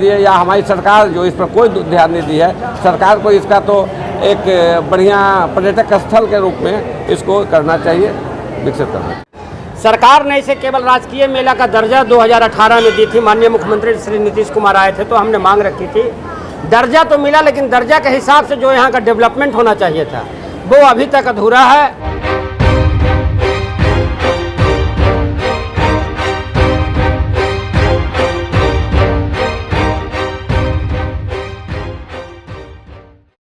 दी है या हमारी सरकार जो इस पर कोई ध्यान नहीं दी है। सरकार को इसका तो एक बढ़िया पर्यटक स्थल के रूप में इसको करना चाहिए, विकसित करना। सरकार ने इसे केवल राजकीय मेला का दर्जा 2018 में दी थी। माननीय मुख्यमंत्री श्री नीतीश कुमार आए थे तो हमने मांग रखी थी, दर्जा तो मिला लेकिन दर्जा के हिसाब से जो यहाँ का डेवलपमेंट होना चाहिए था वो अभी तक अधूरा है।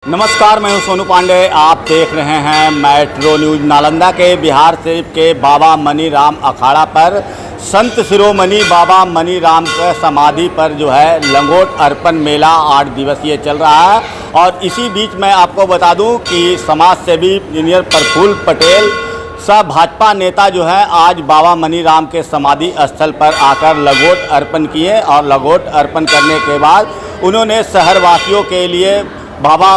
नमस्कार, मैं हूं सोनू पांडे। आप देख रहे हैं मेट्रो न्यूज। नालंदा के बिहार शरीफ के बाबा मनी राम अखाड़ा पर संत शिरोमणि बाबा मनी राम के समाधि पर जो है लंगोट अर्पण मेला 8 दिवसीय चल रहा है। और इसी बीच मैं आपको बता दूं कि समाज सेवी इंजीनियर प्रफुल्ल पटेल सब भाजपा नेता जो है आज बाबा मनी राम के समाधि स्थल पर आकर लंगोट अर्पण किए और लंगोट अर्पण करने के बाद उन्होंने शहरवासियों के लिए बाबा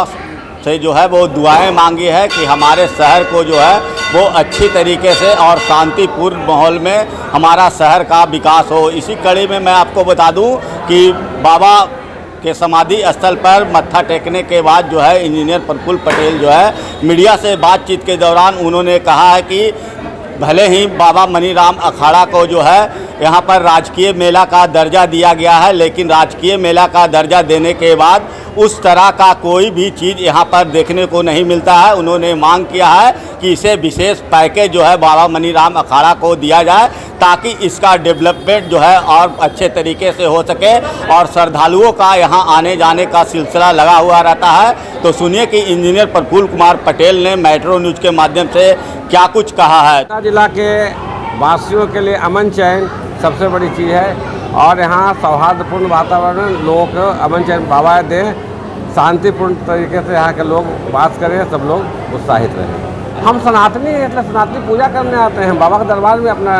से जो है वो दुआएं मांगी है कि हमारे शहर को जो है वो अच्छी तरीके से और शांतिपूर्ण माहौल में हमारा शहर का विकास हो। इसी कड़ी में मैं आपको बता दूं कि बाबा के समाधि स्थल पर मत्था टेकने के बाद जो है इंजीनियर प्रफुल्ल पटेल जो है मीडिया से बातचीत के दौरान उन्होंने कहा है कि भले ही बाबा मनी राम अखाड़ा को जो है यहाँ पर राजकीय मेला का दर्जा दिया गया है, लेकिन राजकीय मेला का दर्जा देने के बाद उस तरह का कोई भी चीज़ यहाँ पर देखने को नहीं मिलता है। उन्होंने मांग किया है कि इसे विशेष पैकेज जो है बाबा मनी राम अखाड़ा को दिया जाए ताकि इसका डेवलपमेंट जो है और अच्छे तरीके से हो सके और श्रद्धालुओं का यहाँ आने जाने का सिलसिला लगा हुआ रहता है। तो सुनिए कि इंजीनियर प्रफुल्ल कुमार पटेल ने मेट्रो न्यूज़ के माध्यम से क्या कुछ कहा है। जिला के वासियों के लिए अमन चैन सबसे बड़ी चीज़ है और यहाँ सौहार्दपूर्ण वातावरण, लोग अमन चैन बाबा दें, शांतिपूर्ण तरीके से यहाँ के लोग वास करें, सब लोग उत्साहित रहें। हम सनातनी हैं, इसलिए सनातनी पूजा करने आते हैं, बाबा के दरबार में अपना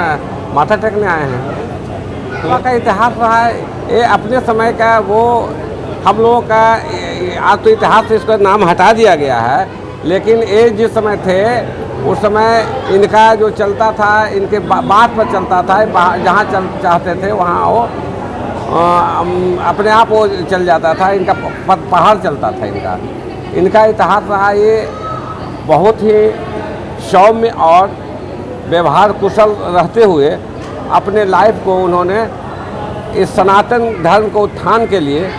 माथा टेकने आए हैं। बाबा का इतिहास रहा है, ये अपने समय का वो हम लोगों का आज तो इतिहास से इसका नाम हटा दिया गया है, लेकिन ये जिस समय थे उस समय इनका जो चलता था, इनके बात पर चलता था, जहाँ चाहते थे वहाँ वो अपने आप वो चल जाता था। इनका पहाड़ चलता था। इनका इतिहास रहा। ये बहुत ही सौम्य और व्यवहार कुशल रहते हुए अपने लाइफ को उन्होंने इस सनातन धर्म को उत्थान के लिए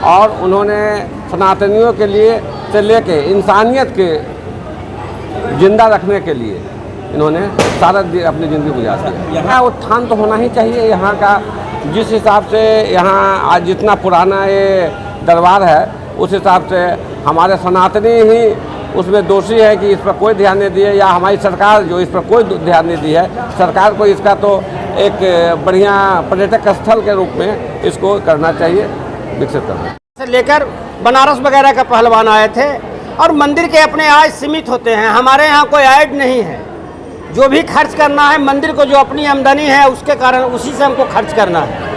और उन्होंने सनातनियों के लिए से लेके इंसानियत के जिंदा रखने के लिए इन्होंने सारा अपनी ज़िंदगी गुजार दिया। यहाँ उत्थान तो होना ही चाहिए। यहाँ का जिस हिसाब से यहाँ आज जितना पुराना ये दरबार है उस हिसाब से हमारे सनातनी ही उसमें दोषी है कि इस पर कोई ध्यान नहीं दिए या हमारी सरकार जो इस पर कोई ध्यान नहीं दी है। सरकार को इसका तो एक बढ़िया पर्यटक स्थल के रूप में इसको करना चाहिए, विकसित करना। से लेकर बनारस वगैरह का पहलवान आए थे और मंदिर के अपने आय सीमित होते हैं। हमारे यहाँ कोई ऐड नहीं है। जो भी खर्च करना है मंदिर को जो अपनी आमदनी है उसके कारण उसी से हमको खर्च करना है।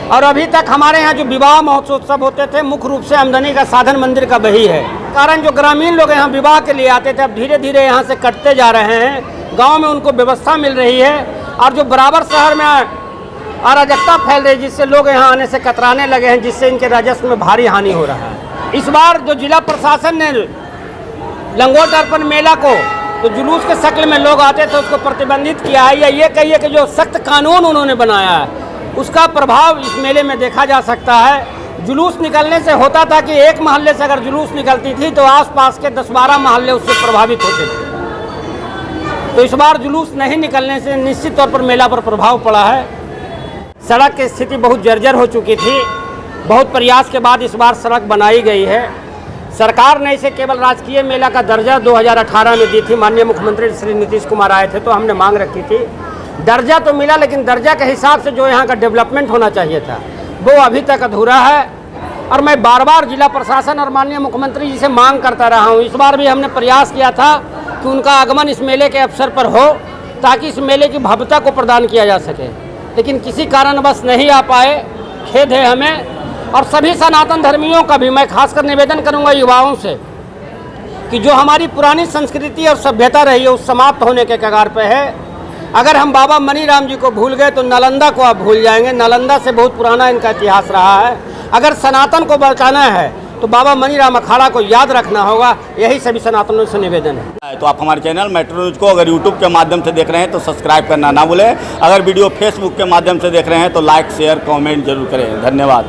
और अभी तक हमारे यहाँ जो विवाह महोत्सव होते थे मुख्य रूप से आमदनी का साधन मंदिर का वही है। कारण जो ग्रामीण लोग यहाँ विवाह के लिए आते थे अब धीरे धीरे यहाँ से कटते जा रहे हैं। गाँव में उनको व्यवस्था मिल रही है और जो बराबर शहर में अराजकता फैल रही है जिससे लोग यहाँ आने से कतराने लगे हैं, जिससे इनके राजस्व में भारी हानि हो रहा है। इस बार जो जिला प्रशासन ने लंगोट अर्पण मेला को तो जुलूस के शक्ल में लोग आते थे उसको प्रतिबंधित किया है, या ये कहिए कि जो सख्त कानून उन्होंने बनाया है उसका प्रभाव इस मेले में देखा जा सकता है। जुलूस निकलने से होता था कि एक मोहल्ले से अगर जुलूस निकलती थी तो आसपास के 10-12 मोहल्ले उससे प्रभावित होते थे। तो इस बार जुलूस नहीं निकलने से निश्चित तौर पर मेला पर प्रभाव पड़ा है। सड़क की स्थिति बहुत जर्जर हो चुकी थी। बहुत प्रयास के बाद इस बार सड़क बनाई गई है। सरकार ने इसे केवल राजकीय मेला का दर्जा 2018 में दी थी। माननीय मुख्यमंत्री श्री नीतीश कुमार आए थे तो हमने मांग रखी थी, दर्जा तो मिला लेकिन दर्जा के हिसाब से जो यहाँ का डेवलपमेंट होना चाहिए था वो अभी तक अधूरा है। और मैं बार बार जिला प्रशासन और माननीय मुख्यमंत्री जी से मांग करता रहा हूँ। इस बार भी हमने प्रयास किया था कि उनका आगमन इस मेले के अवसर पर हो ताकि इस मेले की भव्यता को प्रदान किया जा सके, लेकिन किसी कारणवश नहीं आ पाए। खेद है हमें। और सभी सनातन धर्मियों का भी मैं खासकर निवेदन करूंगा युवाओं से कि जो हमारी पुरानी संस्कृति और सभ्यता रही है उस समाप्त होने के कगार पे है। अगर हम बाबा मनी राम जी को भूल गए तो नालंदा को आप भूल जाएंगे। नालंदा से बहुत पुराना इनका इतिहास रहा है। अगर सनातन को बचाना है तो बाबा मनीराम अखाड़ा को याद रखना होगा, यही सभी सनातनों से निवेदन है। तो आप हमारे चैनल मेट्रो न्यूज़ को अगर यूट्यूब के माध्यम से देख रहे हैं तो सब्सक्राइब करना ना भूलें। अगर वीडियो फेसबुक के माध्यम से देख रहे हैं तो लाइक शेयर कमेंट जरूर करें। धन्यवाद।